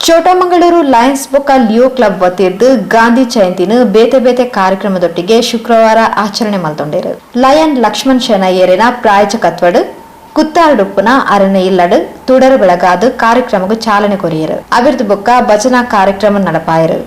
ಚೋಟಮಂಗಳೂರು Lions ಬೊಕ್ಕ Leo club ವತಿರ್ದು Gandhi ಜಯಂತಿನ ಬೇತೆ ಬೇತೆ ಕಾರ್ಯಕ್ರಮದೊಟ್ಟಿಗೆ ಶುಕ್ರವಾರ ಆಚರಣೆ ಮಲ್ತೊಂಡೇರು. ಲಯನ್ ಲಕ್ಷ್ಮಣ್ ಶೆಣಯ್ಯರಿನ ಪ್ರಾಯೋಜಕತ್ವಡ್ ಕುತ್ತಾರ್ಡುಪ್ಪುನ ಅರಣ್ಯ ಇಲ್ಲಡ್ ತುಡರು ಬೆಳಗಾದ ಕಾರ್ಯಕ್ರಮಕ್ಕೆ ಚಾಲನೆ ಕೊರಿಯರು. ಅವಿರ್ದು ಬೊಕ್ಕ ಭಜನಾ ಕಾರ್ಯಕ್ರಮ ನಡಪಾಯರು.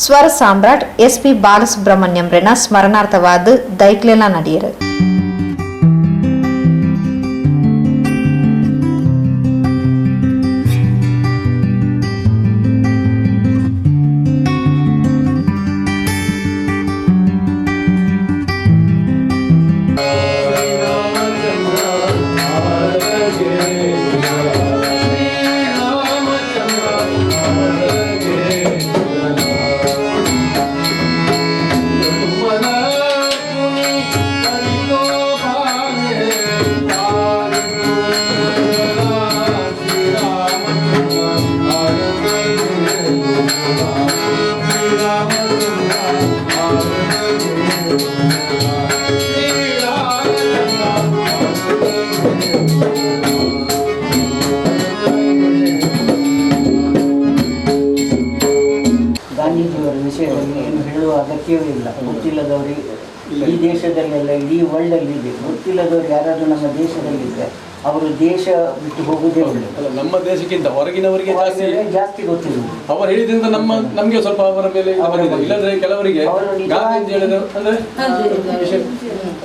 ಸ್ವರ ಸಾಮ್ರಾಟ್ SP ಬಾಲಸುಬ್ರಹ್ಮಣ್ಯಂ ರೆನ ಸ್ಮರಣಾರ್ಥವಾದ ದೈಕ್ಲೆಲ ನಡಿಯರು. ಗಾಂಧೀಜಿಯವರ ವಿಷಯದಲ್ಲಿ ಏನು ಹೇಳುವ ಅಗತ್ಯವೇ ಇಲ್ಲ. ಗೊತ್ತಿಲ್ಲದವರಿಗೆ ಈ ದೇಶದಲ್ಲೆಲ್ಲ ಇಡೀ ವರ್ಲ್ಡಲ್ಲಿ ಇದೆ. ಗೊತ್ತಿಲ್ಲದವ್ರು ಯಾರಾದರೂ ನಮ್ಮ ದೇಶದಲ್ಲಿದ್ದರೆ ಅವರು ದೇಶ ಬಿಟ್ಟು ಹೋಗುವುದೇ ಒಳ್ಳೆಯದು. ನಮ್ಮ ದೇಶಕ್ಕಿಂತ ಹೊರಗಿನವರಿಗೆ ಜಾಸ್ತಿ ಗೊತ್ತಿಲ್ಲ. ಅವರು ಹೇಳಿದ್ರಿಂದ ನಮಗೆ ಸ್ವಲ್ಪ ಅವರ ಮೇಲೆ ಇಲ್ಲದ್ರೆ ಕೆಲವರಿಗೆ ಗಾಂಧಿ ಹೇಳಿದ್ರು ಅಂದ್ರೆ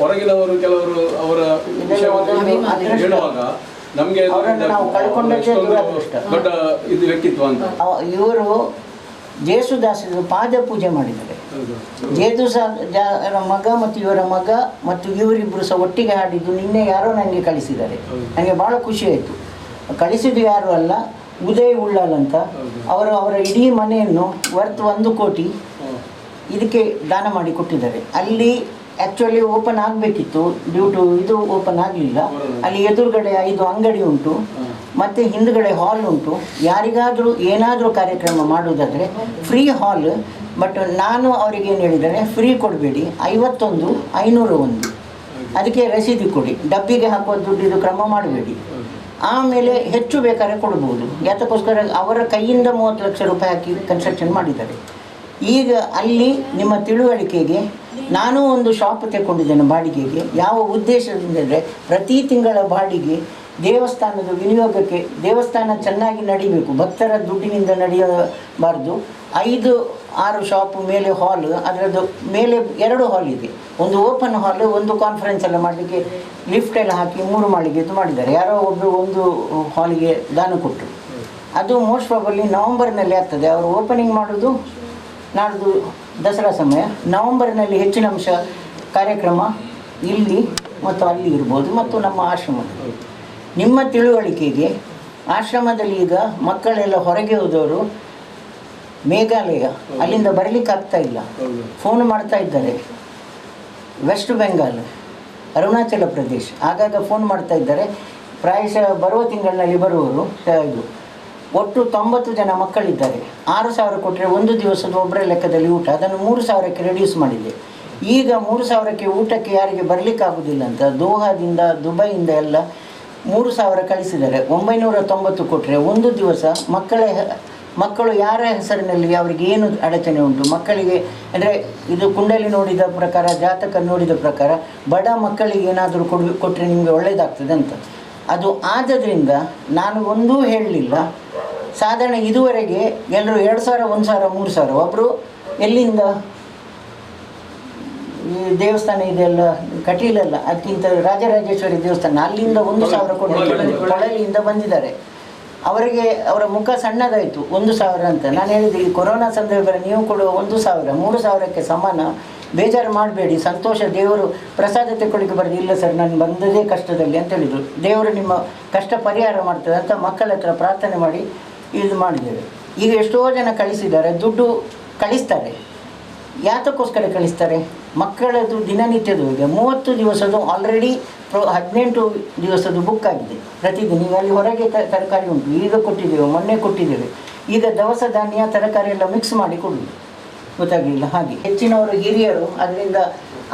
ಹೊರಗಿನವರು ಕೆಲವರು ಅವರ ಹೇಳುವಾಗ ನಮ್ಗೆ ದೊಡ್ಡ ಇದು ವ್ಯಕ್ತಿತ್ವ ಅಂತ. ಇವರು ಜೇಸುದಾಸರು ಪಾದ ಪೂಜೆ ಮಾಡಿದ್ದಾರೆ. ಮಗ ಮತ್ತು ಇವರ ಮಗ ಮತ್ತು ಇವರಿಬ್ಬರು ಸಹ ಒಟ್ಟಿಗೆ ಹಾಡಿದ್ದು ನಿನ್ನೆ ಯಾರೋ ನನಗೆ ಕಳಿಸಿದ್ದಾರೆ. ನನಗೆ ಭಾಳ ಖುಷಿ ಆಯಿತು. ಕಳಿಸಿದ್ದು ಯಾರು ಅಲ್ಲ, ಉದಯ್ ಉಳ್ಳಾಲ್ ಅಂತ. ಅವರ ಇಡೀ ಮನೆಯನ್ನು ವರ್ತ್ 1 ಕೋಟಿ ಇದಕ್ಕೆ ದಾನ ಮಾಡಿ ಕೊಟ್ಟಿದ್ದಾರೆ. ಅಲ್ಲಿ ಆ್ಯಕ್ಚುಲಿ ಓಪನ್ ಆಗಬೇಕಿತ್ತು, ಡ್ಯೂ ಟು ಇದು ಓಪನ್ ಆಗಲಿಲ್ಲ. ಅಲ್ಲಿ ಎದುರುಗಡೆ 5 ಅಂಗಡಿ ಉಂಟು ಮತ್ತು ಹಿಂದುಗಡೆ ಹಾಲ್ ಉಂಟು. ಯಾರಿಗಾದರೂ ಏನಾದರೂ ಕಾರ್ಯಕ್ರಮ ಮಾಡುವುದಾದರೆ ಫ್ರೀ ಹಾಲ್. ಬಟ್ ನಾನು ಅವರಿಗೆ ಏನು ಹೇಳಿದ್ದೇನೆ, ಫ್ರೀ ಕೊಡಬೇಡಿ, 51 501 ಅದಕ್ಕೆ ರಸೀದಿ ಕೊಡಿ, ಡಬ್ಬಿಗೆ ಹಾಕುವ ದುಡ್ಡಿದು ಕ್ರಮ ಮಾಡಬೇಡಿ. ಆಮೇಲೆ ಹೆಚ್ಚು ಬೇಕಾದ್ರೆ ಕೊಡ್ಬೋದು. ಯಾತಕ್ಕೋಸ್ಕರ ಅವರ ಕೈಯಿಂದ 30 ಲಕ್ಷ ರೂಪಾಯಿ ಹಾಕಿ ಕನ್ಸ್ಟ್ರಕ್ಷನ್ ಮಾಡಿದ್ದಾರೆ. ಈಗ ಅಲ್ಲಿ ನಿಮ್ಮ ತಿಳುವಳಿಕೆಗೆ ನಾನು ಒಂದು ಶಾಪ್ ತೆಗೊಂಡಿದ್ದೇನೆ ಬಾಡಿಗೆಗೆ. ಯಾವ ಉದ್ದೇಶದಿಂದ ಅಂದರೆ ಪ್ರತಿ ತಿಂಗಳ ಬಾಡಿಗೆ ದೇವಸ್ಥಾನದ ವಿನಿಯೋಗಕ್ಕೆ. ದೇವಸ್ಥಾನ ಚೆನ್ನಾಗಿ ನಡಿಬೇಕು, ಭಕ್ತರ ದುಡ್ಡಿನಿಂದ ನಡೆಯಬಾರ್ದು. 5-6 ಶಾಪ್ ಮೇಲೆ ಹಾಲ್, ಅದರದ್ದು ಮೇಲೆ 2 ಹಾಲ್ ಇದೆ. ಒಂದು ಓಪನ್ ಹಾಲ್, ಒಂದು ಕಾನ್ಫರೆನ್ಸ್ ಎಲ್ಲ ಮಾಡಲಿಕ್ಕೆ ಲಿಫ್ಟ್ ಎಲ್ಲ ಹಾಕಿ 3 ಮಾಳಿಗೆದು ಮಾಡಿದ್ದಾರೆ. ಯಾರೋ ಒಬ್ಬರು ಒಂದು ಹಾಲಿಗೆ ದಾನ ಕೊಟ್ಟರು. ಅದು ಮೋಸ್ಟ್ ಪ್ರಾಬಬ್ಲಿ ನವಂಬರ್ನಲ್ಲಿ ಆಗ್ತದೆ. ಅವರು ಓಪನಿಂಗ್ ಮಾಡೋದು ನಾಡ್ದು ದಸರಾ ಸಮಯ. ನವಂಬರ್ನಲ್ಲಿ ಹೆಚ್ಚಿನ ಅಂಶ ಕಾರ್ಯಕ್ರಮ ಇಲ್ಲಿ ಮತ್ತು ಅಲ್ಲಿ ಇರ್ಬೋದು, ಮತ್ತು ನಮ್ಮ ಆಶ್ರಮದಲ್ಲಿ. ನಿಮ್ಮ ತಿಳುವಳಿಕೆಗೆ ಆಶ್ರಮದಲ್ಲಿ ಈಗ ಮಕ್ಕಳೆಲ್ಲ ಹೊರಗೆ ಹೋದವರು ಮೇಘಾಲಯ, ಅಲ್ಲಿಂದ ಬರಲಿಕ್ಕೆ ಆಗ್ತಾ ಇಲ್ಲ, ಫೋನ್ ಮಾಡ್ತಾ ಇದ್ದಾರೆ. ವೆಸ್ಟ್ ಬೆಂಗಾಲ್, ಅರುಣಾಚಲ ಪ್ರದೇಶ್ ಆಗಾಗ ಫೋನ್ ಮಾಡ್ತಾ ಇದ್ದಾರೆ. ಪ್ರಾಯಶಃ ಬರುವ ತಿಂಗಳಿನಲ್ಲಿ ಬರುವವರು ಇದು. ಒಟ್ಟು 90 ಜನ ಮಕ್ಕಳಿದ್ದಾರೆ. 6,000 ಕೊಟ್ಟರೆ ಒಂದು ದಿವಸದ ಒಬ್ಬರ ಲೆಕ್ಕದಲ್ಲಿ ಊಟ. ಅದನ್ನು 3,000ಕ್ಕೆ ರೆಡ್ಯೂಸ್ ಮಾಡಿದೆ. ಈಗ 3,000ಕ್ಕೆ ಊಟಕ್ಕೆ ಯಾರಿಗೆ ಬರಲಿಕ್ಕಾಗೋದಿಲ್ಲ ಅಂತ ದೋಹಾದಿಂದ ದುಬೈಯಿಂದ ಎಲ್ಲ 3,000 ಕಳಿಸಿದ್ದಾರೆ. 990 ಕೊಟ್ಟರೆ ಒಂದು ದಿವಸ ಮಕ್ಕಳು ಯಾರ ಹೆಸರಿನಲ್ಲಿ ಅವರಿಗೆ ಏನು ಅಡಚಣೆ ಉಂಟು ಮಕ್ಕಳಿಗೆ ಅಂದರೆ ಇದು ಕುಂಡಲಿ ನೋಡಿದ ಪ್ರಕಾರ, ಜಾತಕ ನೋಡಿದ ಪ್ರಕಾರ ಬಡ ಮಕ್ಕಳಿಗೆ ಏನಾದರೂ ಕೊಟ್ಟರೆ ನಿಮಗೆ ಒಳ್ಳೆಯದಾಗ್ತದೆ ಅಂತ. ಅದು ಆದ್ದರಿಂದ ನಾನು ಒಂದೂ ಹೇಳಲಿಲ್ಲ. ಸಾಧಾರಣ ಇದುವರೆಗೆ ಎಲ್ಲರೂ 2,000, 1,000, 3,000. ಒಬ್ಬರು ಎಲ್ಲಿಂದ ಈ ದೇವಸ್ಥಾನ ಇದೆಲ್ಲ ಕಟೀಲಲ್ಲ, ಅದಕ್ಕಿಂತ ರಾಜರಾಜೇಶ್ವರಿ ದೇವಸ್ಥಾನ, ಅಲ್ಲಿಂದ 1,000 ಕೊಟ್ಟು ಕೊಳಲಿಯಿಂದ ಬಂದಿದ್ದಾರೆ. ಅವರಿಗೆ ಅವರ ಮುಖ ಸಣ್ಣದಾಯಿತು, 1,000 ಅಂತ. ನಾನು ಹೇಳಿದೆ, ಈ ಕೊರೋನಾ ಸಂದರ್ಭದಲ್ಲಿ ನೀವು ಕೊಡುವ 1,000 3,000ಕ್ಕೆ ಸಮಾನ, ಬೇಜಾರು ಮಾಡಬೇಡಿ, ಸಂತೋಷ, ದೇವರು ಪ್ರಸಾದ ತೆಕ್ಕೊಳ್ಳಿಕ್ಕೆ ಬರೋದು. ಇಲ್ಲ ಸರ್, ನಾನು ಬಂದದೇ ಕಷ್ಟದಲ್ಲಿ ಅಂತ ಹೇಳಿದರು. ದೇವರು ನಿಮ್ಮ ಕಷ್ಟ ಪರಿಹಾರ ಮಾಡ್ತದೆ ಅಂತ ಮಕ್ಕಳ ಹತ್ರ ಪ್ರಾರ್ಥನೆ ಮಾಡಿ ಇದು ಮಾಡಿದ್ದೇವೆ. ಈಗ ಎಷ್ಟೋ ಜನ ಕಳಿಸಿದ್ದಾರೆ, ದುಡ್ಡು ಕಳಿಸ್ತಾರೆ. ಯಾತಕ್ಕೋಸ್ಕರ ಕಳಿಸ್ತಾರೆ? ಮಕ್ಕಳದು ದಿನನಿತ್ಯದ ಈಗ 30 ದಿವಸದ್ದು ಆಲ್ರೆಡಿ 18 ದಿವಸದ್ದು ಬುಕ್ ಆಗಿದೆ ಪ್ರತಿದಿನ. ಈಗ ಅಲ್ಲಿ ಹೊರಗೆ ತರಕಾರಿ ಉಂಟು, ಈಗ ಕೊಟ್ಟಿದ್ದೇವೆ, ಮೊನ್ನೆ ಕೊಟ್ಟಿದ್ದೇವೆ. ಈಗ ದವಸ ಧಾನ್ಯ ತರಕಾರಿ ಎಲ್ಲ ಮಿಕ್ಸ್ ಮಾಡಿ ಕೊಡೋದು, ಗೊತ್ತಾಗಲಿಲ್ಲ. ಹಾಗೆ ಹೆಚ್ಚಿನವರು ಹಿರಿಯರು, ಅದರಿಂದ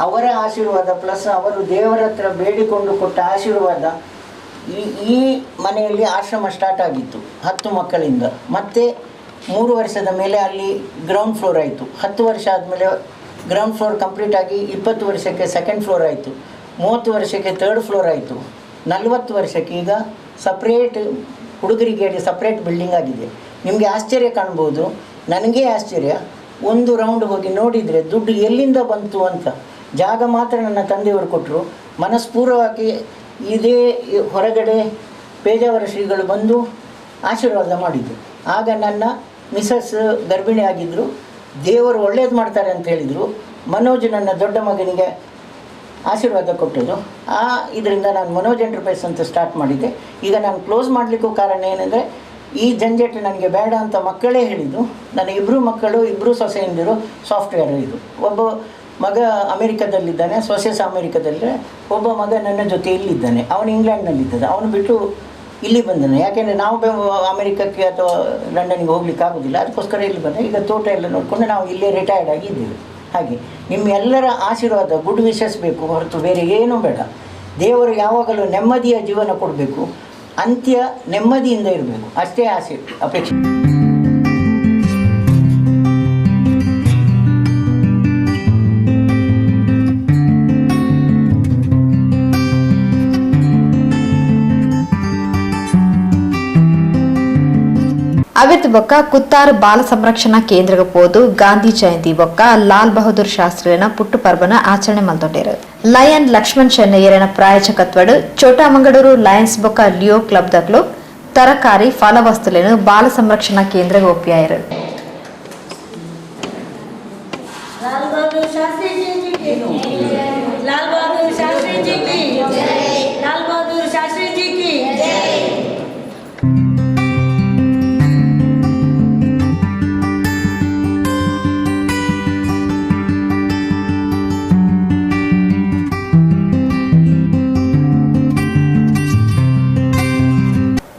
ಅವರ ಆಶೀರ್ವಾದ ಪ್ಲಸ್ ಅವರು ದೇವರ ಹತ್ರ ಬೇಡಿಕೊಂಡು ಕೊಟ್ಟ ಆಶೀರ್ವಾದ. ಈ ಮನೆಯಲ್ಲಿ ಆಶ್ರಮ ಸ್ಟಾರ್ಟ್ ಆಗಿತ್ತು 10 ಮಕ್ಕಳಿಂದ. ಮತ್ತು 3 ವರ್ಷದ ಮೇಲೆ ಅಲ್ಲಿ ಗ್ರೌಂಡ್ ಫ್ಲೋರ್ ಆಯಿತು. 10 ವರ್ಷ ಆದಮೇಲೆ ಗ್ರೌಂಡ್ ಫ್ಲೋರ್ ಕಂಪ್ಲೀಟ್ ಆಗಿ 20 ವರ್ಷಕ್ಕೆ ಸೆಕೆಂಡ್ ಫ್ಲೋರ್ ಆಯಿತು. 30 ವರ್ಷಕ್ಕೆ 3rd ಫ್ಲೋರ್ ಆಯಿತು. 40 ವರ್ಷಕ್ಕೆ ಈಗ ಸಪ್ರೇಟ್ ಹುಡುಗರಿಗೆ ಸಪ್ರೇಟ್ ಬಿಲ್ಡಿಂಗ್ ಆಗಿದೆ. ನಿಮಗೆ ಆಶ್ಚರ್ಯ ಕಾಣ್ಬೋದು, ನನಗೇ ಆಶ್ಚರ್ಯ. ಒಂದು ರೌಂಡ್ ಹೋಗಿ ನೋಡಿದರೆ ದುಡ್ಡು ಎಲ್ಲಿಂದ ಬಂತು ಅಂತ. ಜಾಗ ಮಾತ್ರ ನನ್ನ ತಂದೆಯವರು ಕೊಟ್ಟರು. ಮನಸ್ಪೂರ್ವವಾಗಿ ಇದೇ ಹೊರಗಡೆ ಪೇಜಾವರ ಶ್ರೀಗಳು ಬಂದು ಆಶೀರ್ವಾದ ಮಾಡಿದ್ದು. ಆಗ ನನ್ನ ಮಿಸಸ್ ಗರ್ಭಿಣಿ ಆಗಿದ್ದರು. ದೇವರು ಒಳ್ಳೇದು ಮಾಡ್ತಾರೆ ಅಂತ ಹೇಳಿದರು. ಮನೋಜ್ ನನ್ನ ದೊಡ್ಡ ಮಗನಿಗೆ ಆಶೀರ್ವಾದ ಕೊಟ್ಟದ್ದು. ಇದರಿಂದ ನಾನು ಮನೋಜ್ ಎಂಟರ್ಪ್ರೈಸ್ ಅಂತ ಸ್ಟಾರ್ಟ್ ಮಾಡಿದ್ದೆ. ಈಗ ನಾನು ಕ್ಲೋಸ್ ಮಾಡಲಿಕ್ಕೂ ಕಾರಣ ಏನಂದರೆ, ಈ ಜಂಜಟ್ ನನಗೆ ಬೇಡ ಅಂತ ಮಕ್ಕಳೇ ಹೇಳಿದ್ದು. ನನ್ನ ಇಬ್ಬರು ಮಕ್ಕಳು, ಇಬ್ಬರು ಸೊಸೆಯಂದಿರು ಸಾಫ್ಟ್ವೇರ್. ಇದು ಒಬ್ಬ ಮಗ ಅಮೇರಿಕಾದಲ್ಲಿದ್ದಾನೆ, ಸೊಸೆ ಸಹ ಅಮೇರಿಕಾದಲ್ಲಿದೆ. ಒಬ್ಬ ಮಗ ನನ್ನ ಜೊತೆ ಇಲ್ಲಿದ್ದಾನೆ, ಅವನು ಇಂಗ್ಲೆಂಡ್ನಲ್ಲಿದ್ದಾನೆ. ಅವನು ಬಿಟ್ಟು ಇಲ್ಲಿ ಬಂದಾನೆ. ಯಾಕೆಂದರೆ ನಾವು ಅಮೇರಿಕಕ್ಕೆ ಅಥವಾ ಲಂಡನ್ಗೆ ಹೋಗ್ಲಿಕ್ಕೆ ಆಗೋದಿಲ್ಲ, ಅದಕ್ಕೋಸ್ಕರ ಇಲ್ಲಿ ಬಂದೆ. ಈಗ ತೋಟ ಎಲ್ಲ ನೋಡಿಕೊಂಡು ನಾವು ಇಲ್ಲೇ ರಿಟೈರ್ಡ್ ಆಗಿದ್ದೇವೆ. ಹಾಗೆ ನಿಮ್ಮೆಲ್ಲರ ಆಶೀರ್ವಾದ, ಗುಡ್ ವಿಶಸ್ ಬೇಕು, ಹೊರತು ಬೇರೆ ಏನೂ ಬೇಡ. ದೇವರು ಯಾವಾಗಲೂ ನೆಮ್ಮದಿಯ ಜೀವನ ಕೊಡಬೇಕು, ಅಂತ್ಯ ನೆಮ್ಮದಿಯಿಂದ ಇರಬೇಕು, ಅಷ್ಟೇ ಆಸೆ ಅಪೇಕ್ಷೆ. ಅವಿತ್ ಬೊಕ್ಕ ಕುತ್ತಾರು ಬಾಲ ಸಂರಕ್ಷಣಾ ಕೇಂದ್ರಕ್ಕೆ ಪೋದು ಗಾಂಧಿ ಜಯಂತಿ ಬೊಕ್ಕ ಲಾಲ್ ಬಹದ್ದೂರ್ ಶಾಸ್ತ್ರಿನ ಪುಟ್ಟು ಪರ್ಬನ ಆಚರಣೆ ಮಲ್ತೊಂಡೇರು. ಲಯನ್ ಲಕ್ಷ್ಮಣ್ ಶೆನ್ನಯ್ಯರನ ಪ್ರಾಯೋಜಕತ್ವಡು ಚೋಟಾಮಂಗಳೂರು ಲಯನ್ಸ್ ಬೊಕ್ಕ ಲಿಯೋ ಕ್ಲಬ್ ದಕ್ಲು ತರಕಾರಿ ಫಲ ವಸ್ತುಲೇನು ಬಾಲ ಸಂರಕ್ಷಣಾ ಕೇಂದ್ರಕ್ಕೆ ಒಪ್ಪಿಯಾಯಿರು.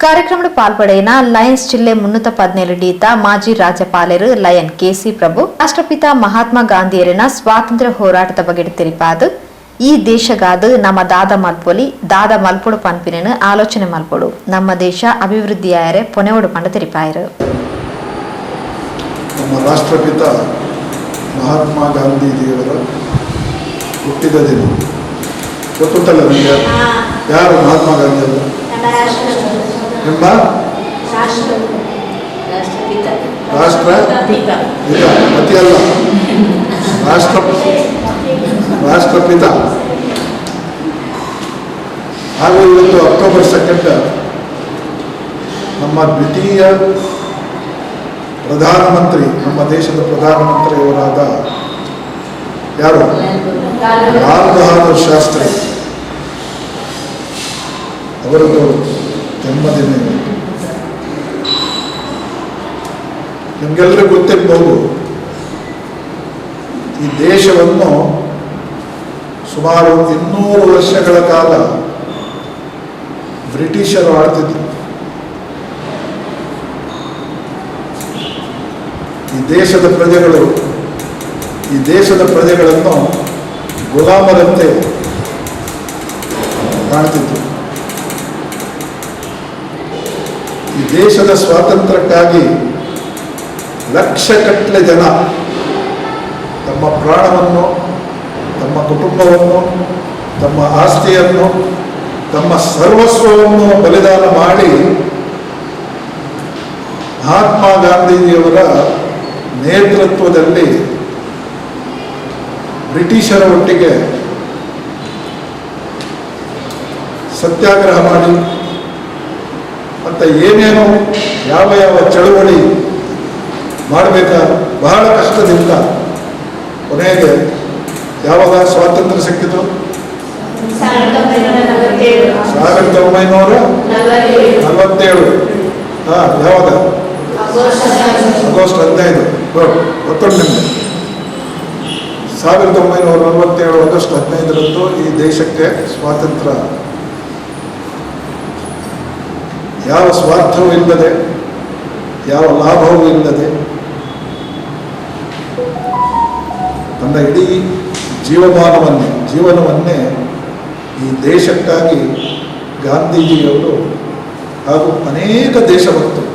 ಕಾರ್ಯಕ್ರಮದ ಪಾಲ್ಪಡೆಯಿನ ಲಯನ್ಸ್ ಜಿಲ್ಲೆ 317 ಡೀತ ಮಾಜಿ ರಾಜ್ಯಪಾಲರು ಲಯನ್ ಕೆಸಿ ಪ್ರಭು ರಾಷ್ಟ್ರಪಿತ ಮಹಾತ್ಮ ಗಾಂಧಿಯರಿನ ಸ್ವಾತಂತ್ರ್ಯ ಹೋರಾಟದ ಬಗ್ಗೆ ತಿಳಿಪಾದು ಈ ದೇಶಗಾದು ನಮ್ಮ ದಾದ ಮಲ್ಪೊಡು ಪನ್ಪಿನ ಆಲೋಚನೆ ಮಲ್ಪೊಡು ನಮ್ಮ ದೇಶ ಅಭಿವೃದ್ಧಿಯಾಯರೆ ಪೊನೆವಡು ಪಂಡ ತಿಳಿಪಾಯರು. ನಮ್ಮ ರಾಷ್ಟ್ರಪಿತ ಮಹಾತ್ಮ ಗಾಂಧೀಜಿಯವರ ಹುಟ್ಟಿದ ದಿನ ಗೊತ್ತುಂಟಲ್ಲ ನಿಮಗೆ? ಯಾರು ಮಹಾತ್ಮ ಗಾಂಧಿ ಅವರು? ನಿಮ್ಮ ಅತಿ ಅಲ್ಲ, ರಾಷ್ಟ್ರಪಿತ. ಹಾಗೂ ಇವತ್ತು ಅಕ್ಟೋಬರ್ 2 ನಮ್ಮ ದ್ವಿತೀಯ ಪ್ರಧಾನಮಂತ್ರಿ, ನಮ್ಮ ದೇಶದ ಪ್ರಧಾನಮಂತ್ರಿಯವರಾದ ಯಾರು? ಲಾಲ್ ಬಹದ್ದೂರ್ ಶಾಸ್ತ್ರಿ ಅವರದ್ದು ಜನ್ಮದಿನ. ನಿಮಗೆಲ್ಲರಿಗೂ ಗೊತ್ತಿರಬಹುದು, ಈ ದೇಶವನ್ನು ಸುಮಾರು 200 ವರ್ಷಗಳ ಕಾಲ ಬ್ರಿಟಿಷರು ಆಳ್ತಿದ್ರು. ಈ ದೇಶದ ಪ್ರಜೆಗಳನ್ನು ಗುಲಾಮರಂತೆ ಕಾಣ್ತಿದ್ರು. ಈ ದೇಶದ ಸ್ವಾತಂತ್ರ್ಯಕ್ಕಾಗಿ ಲಕ್ಷಗಟ್ಟಲೆ ಜನ ತಮ್ಮ ಪ್ರಾಣವನ್ನು, ತಮ್ಮ ಕುಟುಂಬವನ್ನು, ತಮ್ಮ ಆಸ್ತಿಯನ್ನು, ತಮ್ಮ ಸರ್ವಸ್ವವನ್ನು ಬಲಿದಾನ ಮಾಡಿ ಮಹಾತ್ಮ ಗಾಂಧೀಜಿಯವರ ನೇತೃತ್ವದಲ್ಲಿ ಬ್ರಿಟಿಷರ ಒಟ್ಟಿಗೆ ಸತ್ಯಾಗ್ರಹ ಮಾಡಿ ಮತ್ತು ಏನೇನೋ ಯಾವ ಚಳುವಳಿ ಮಾಡಬೇಕಾದ ಬಹಳ ಕಷ್ಟದಿಂದ ಕೊನೆಗೆ ಯಾವಾಗ ಸ್ವಾತಂತ್ರ್ಯ ಸಿಕ್ಕಿತು? 1947. ಯಾವಾಗ? ಆಗಸ್ಟ್ 15. ಗೊತ್ತುಂಟು ನಿಮಗೆ? 1947 ಆಗಸ್ಟ್ 15ರಂದು ಈ ದೇಶಕ್ಕೆ ಸ್ವಾತಂತ್ರ್ಯ. ಯಾವ ಸ್ವಾರ್ಥವೂ ಇಲ್ಲದೆ, ಯಾವ ಲಾಭವೂ ಇಲ್ಲದೆ, ತನ್ನ ಇಡೀ ಜೀವನವನ್ನೇ ಈ ದೇಶಕ್ಕಾಗಿ ಗಾಂಧೀಜಿಯವರು ಹಾಗೂ ಅನೇಕ ದೇಶಭಕ್ತರು,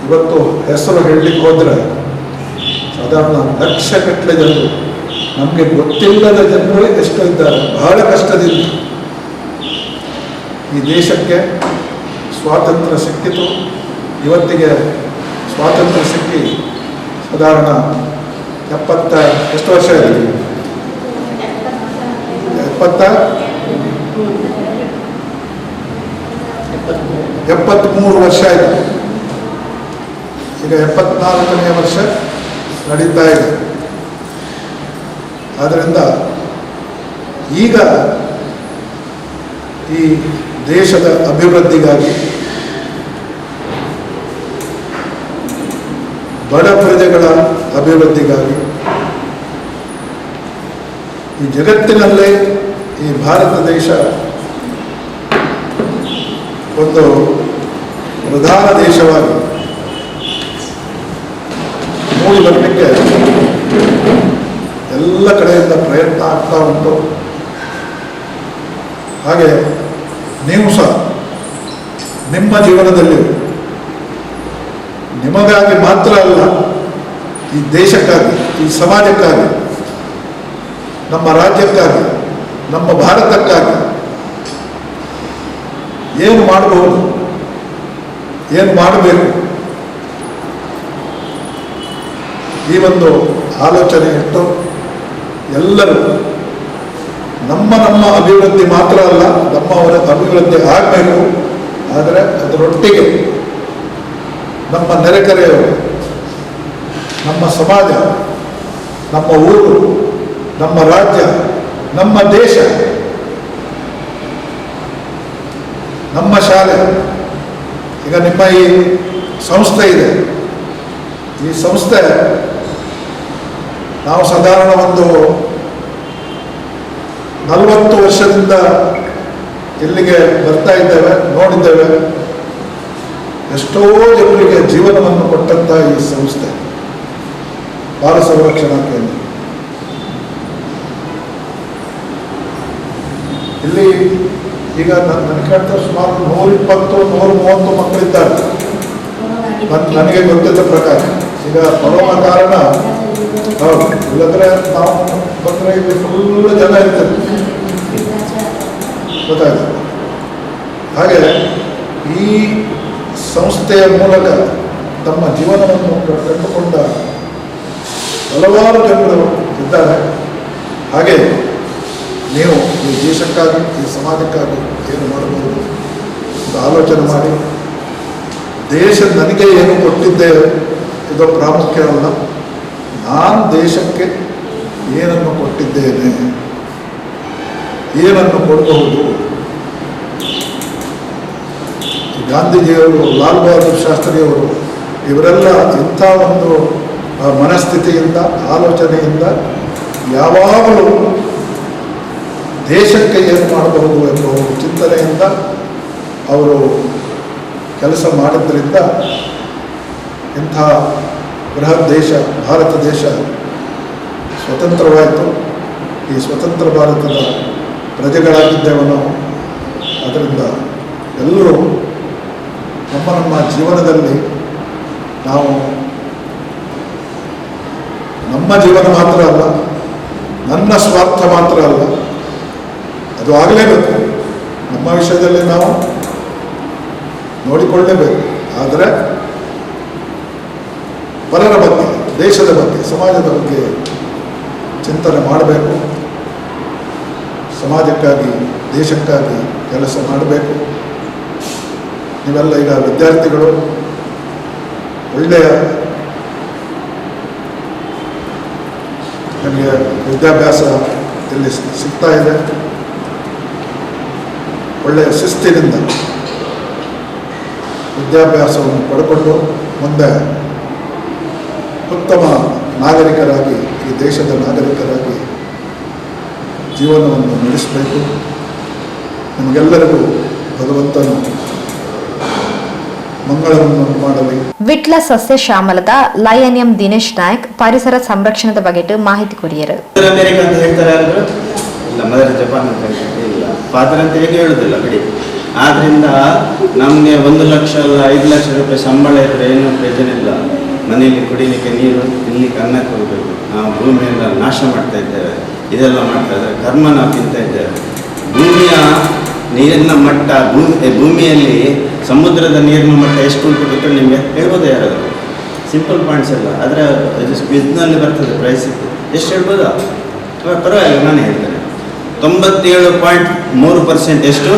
ಇವತ್ತು ಹೆಸರು ಹೇಳಲಿಕ್ಕೆ ಹೋದರೆ ಸಾಧಾರಣ ಲಕ್ಷಗಟ್ಟಲೆ ಜನರು, ನಮಗೆ ಗೊತ್ತಿಲ್ಲದ ಜನರು ಎಷ್ಟು ಇದ್ದಾರೆ. ಬಹಳ ಕಷ್ಟದಿಂದ ಈ ದೇಶಕ್ಕೆ ಸ್ವಾತಂತ್ರ್ಯ ಸಿಕ್ಕಿತು. ಇವತ್ತಿಗೆ ಸ್ವಾತಂತ್ರ್ಯ ಸಿಕ್ಕಿ ಸಾಧಾರಣ ಎಷ್ಟು ವರ್ಷ ಆಯಿತು? 73 ವರ್ಷ ಆಯಿತು. ಈಗ 74ನೇ ವರ್ಷ ನಡೀತಾ ಇದೆ. ಆದ್ದರಿಂದ ಈಗ ಈ ದೇಶದ ಅಭಿವೃದ್ಧಿಗಾಗಿ, ಬಡ ಪ್ರಜೆಗಳ ಅಭಿವೃದ್ಧಿಗಾಗಿ, ಈ ಜಗತ್ತಿನಲ್ಲೇ ಈ ಭಾರತ ದೇಶ ಒಂದು ಪ್ರಧಾನ ದೇಶವಾಗಿ ಮೂಡಿ ಬರಲಿಕ್ಕೆ ಎಲ್ಲ ಕಡೆಯಿಂದ ಪ್ರಯತ್ನ ಆಗ್ತಾ ಉಂಟು. ಹಾಗೆ ನೀವು ಸಹ ನಿಮ್ಮ ಜೀವನದಲ್ಲಿ ನಿಮಗಾಗಿ ಮಾತ್ರ ಅಲ್ಲ, ಈ ದೇಶಕ್ಕಾಗಿ, ಈ ಸಮಾಜಕ್ಕಾಗಿ, ನಮ್ಮ ರಾಜ್ಯಕ್ಕಾಗಿ, ನಮ್ಮ ಭಾರತಕ್ಕಾಗಿ ಏನು ಮಾಡಬಹುದು, ಏನು ಮಾಡಬೇಕು, ಈ ಒಂದು ಆಲೋಚನೆ ಇಟ್ಟು ಎಲ್ಲರೂ ನಮ್ಮ ಅಭಿವೃದ್ಧಿ ಮಾತ್ರ ಅಲ್ಲ, ನಮ್ಮವರ ಅಭಿವೃದ್ಧಿ ಆಗಬೇಕು. ಆದರೆ ಅದರೊಟ್ಟಿಗೆ ನಮ್ಮ ನೆರೆಕರೆಯವರು, ನಮ್ಮ ಸಮಾಜ, ನಮ್ಮ ಊರು, ನಮ್ಮ ರಾಜ್ಯ, ನಮ್ಮ ದೇಶ, ನಮ್ಮ ಶಾಲೆ, ಈಗ ನಿಮ್ಮ ಈ ಸಂಸ್ಥೆ ಇದೆ. ಈ ಸಂಸ್ಥೆ ನಾವು ಸಾಧಾರಣ ಒಂದು 40 ವರ್ಷದಿಂದ ಇಲ್ಲಿಗೆ ಬರ್ತಾ ಇದ್ದೇವೆ, ನೋಡಿದ್ದೇವೆ. ಎಷ್ಟೋ ಜನರಿಗೆ ಜೀವನವನ್ನು ಕೊಟ್ಟಂಥ ಈ ಸಂಸ್ಥೆ ಬಾಲ ಸಂರಕ್ಷಣಾ ಕೇಂದ್ರ. ಇಲ್ಲಿ ಈಗ ನನಗೆ ಕೇಳ್ತಾ ಸುಮಾರು 120-130 ಮಕ್ಕಳಿದ್ದಾರೆ ನನಗೆ ಗೊತ್ತಿದ್ದ ಪ್ರಕಾರ. ಈಗ ಕೊರೋನಾ ಕಾರಣ, ಹೌದು, ಇಲ್ಲಂದ್ರೆ ನಾವು ಬಂದರೆ ಇಲ್ಲಿ ಫುಲ್ ಜನ ಇರ್ತದೆ, ಗೊತ್ತಾಯ್ತು. ಹಾಗೆ ಈ ಸಂಸ್ಥೆಯ ಮೂಲಕ ತಮ್ಮ ಜೀವನವನ್ನು ಕಂಡುಕೊಂಡ ಹಲವಾರು ಜನರು ಇದ್ದಾರೆ. ಹಾಗೆ ನೀವು ಈ ದೇಶಕ್ಕಾಗಿ, ಈ ಸಮಾಜಕ್ಕಾಗಿ ಏನು ಮಾಡಬಹುದು ಅಂತ ಆಲೋಚನೆ ಮಾಡಿ. ದೇಶ ನನಗೆ ಏನು ಕೊಟ್ಟಿದ್ದೆ ಇದು ಪ್ರಾಮುಖ್ಯವಲ್ಲ, ನಾನು ದೇಶಕ್ಕೆ ಏನನ್ನು ಕೊಟ್ಟಿದ್ದೇನೆ, ಏನನ್ನು ಕೊಡಬಹುದು. ಗಾಂಧೀಜಿಯವರು, ಲಾಲ್ ಬಹದ್ದೂರ್ ಶಾಸ್ತ್ರಿಯವರು, ಇವರೆಲ್ಲ ಇಂಥ ಒಂದು ಮನಸ್ಥಿತಿಯಿಂದ, ಆಲೋಚನೆಯಿಂದ ಯಾವಾಗಲೂ ದೇಶಕ್ಕೆ ಏನು ಮಾಡಬಹುದು ಎಂಬ ಒಂದು ಚಿಂತನೆಯಿಂದ ಅವರು ಕೆಲಸ ಮಾಡಿದ್ರಿಂದ ಇಂಥ ಬೃಹತ್ ದೇಶ ಭಾರತ ದೇಶ ಸ್ವತಂತ್ರವಾಯಿತು. ಈ ಸ್ವತಂತ್ರ ಭಾರತದ ಪ್ರಜೆಗಳಾಗಿದ್ದೇವೆ ನಾವು. ಅದರಿಂದ ಎಲ್ಲರೂ ನಮ್ಮ ಜೀವನದಲ್ಲಿ ನಾವು ನಮ್ಮ ಜೀವನ ಮಾತ್ರ ಅಲ್ಲ, ನನ್ನ ಸ್ವಾರ್ಥ ಮಾತ್ರ ಅಲ್ಲ, ಅದು ಆಗಲೇಬೇಕು. ನಮ್ಮ ವಿಷಯದಲ್ಲಿ ನಾವು ನೋಡಿಕೊಳ್ಳಲೇಬೇಕು. ಆದರೆ ಪರರ ಬಗ್ಗೆ, ದೇಶದ ಬಗ್ಗೆ, ಸಮಾಜದ ಬಗ್ಗೆ ಚಿಂತನೆ ಮಾಡಬೇಕು. ಸಮಾಜಕ್ಕಾಗಿ, ದೇಶಕ್ಕಾಗಿ ಕೆಲಸ ಮಾಡಬೇಕು. ನೀವೆಲ್ಲ ಈಗ ವಿದ್ಯಾರ್ಥಿಗಳು, ಒಳ್ಳೆಯ ನನಗೆ ವಿದ್ಯಾಭ್ಯಾಸ ಇಲ್ಲಿ ಸಿಗ್ತಾ ಇದೆ. ಒಳ್ಳೆಯ ಶಿಸ್ತಿನಿಂದ ವಿದ್ಯಾಭ್ಯಾಸವನ್ನು ಪಡ್ಕೊಂಡು ಮುಂದೆ ಉತ್ತಮ ನಾಗರಿಕರಾಗಿ, ಈ ದೇಶದ ನಾಗರಿಕರಾಗಿ ಜೀವನವನ್ನು ನಡೆಸಬೇಕು. ನಿಮಗೆಲ್ಲರಿಗೂ ಭಗವಂತನು ಮಂಗಳವನ್ನು ಮಾಡಲಿ. ವಿಟ್ಲ ಸಸ್ಯ ಶ್ಯಾಮಲದ ಲಯನ್ ಎಂ ದಿನೇಶ್ ನಾಯಕ್ ಪರಿಸರ ಸಂರಕ್ಷಣದ ಬಗ್ಗೆ ಮಾಹಿತಿ ಕೊಡಿಯರು. ಅಮೆರಿಕ ಅಂತ ಹೇಳ್ತಾರೆ, ಇಲ್ಲ ಮದರ್ ಜಪಾನ್ ಅಂತ ಇಲ್ಲ, ಫಾದರ್ ಅಂತ ಹೇಗೆ ಹೇಳುದಿಲ್ಲ ಬಿಡಿ. ಆದ್ರಿಂದ ನಮಗೆ 1 ಲಕ್ಷ ಅಲ್ಲ 5 ಲಕ್ಷ ರೂಪಾಯಿ ಸಂಬಳ ಇದ್ರೆ ಏನು ಪ್ರಯೋಜನ ಇಲ್ಲ. ಮನೆಯಲ್ಲಿ ಕುಡಿಲಿಕ್ಕೆ ನೀರು, ತಿನ್ನಲಿಕ್ಕೆ ಅನ್ನಕ್ಕೆ ಹೋಗಬೇಕು. ನಾವು ಭೂಮಿಯೆಲ್ಲ ನಾಶ ಮಾಡ್ತಾ ಇದ್ದೇವೆ, ಇದೆಲ್ಲ ಮಾಡ್ತಾ ಇದ್ದೇವೆ, ಕರ್ಮ ನಾವು ತಿಂತಾ ಇದ್ದೇವೆ. ಭೂಮಿಯ ನೀರಿನ ಮಟ್ಟ, ಭೂಮಿಯಲ್ಲಿ ಸಮುದ್ರದ ನೀರಿನ ಮಟ್ಟ ಎಷ್ಟು ಉಂಟು ಗೊತ್ತು ನಿಮಗೆ? ಹೇಳ್ಬೋದು ಯಾರಾದರೂ? ಸಿಂಪಲ್ ಪಾಯಿಂಟ್ಸ್ ಎಲ್ಲ. ಅದರ ಕ್ವಿಜ್ನಲ್ಲಿ ಬರ್ತದೆ ಪ್ರೈಸ್. ಎಷ್ಟು ಹೇಳ್ಬೋದಾ? ಪರವಾಗಿಲ್ಲ, ನಾನು ಹೇಳ್ತೇನೆ. 97.3% ಎಷ್ಟು?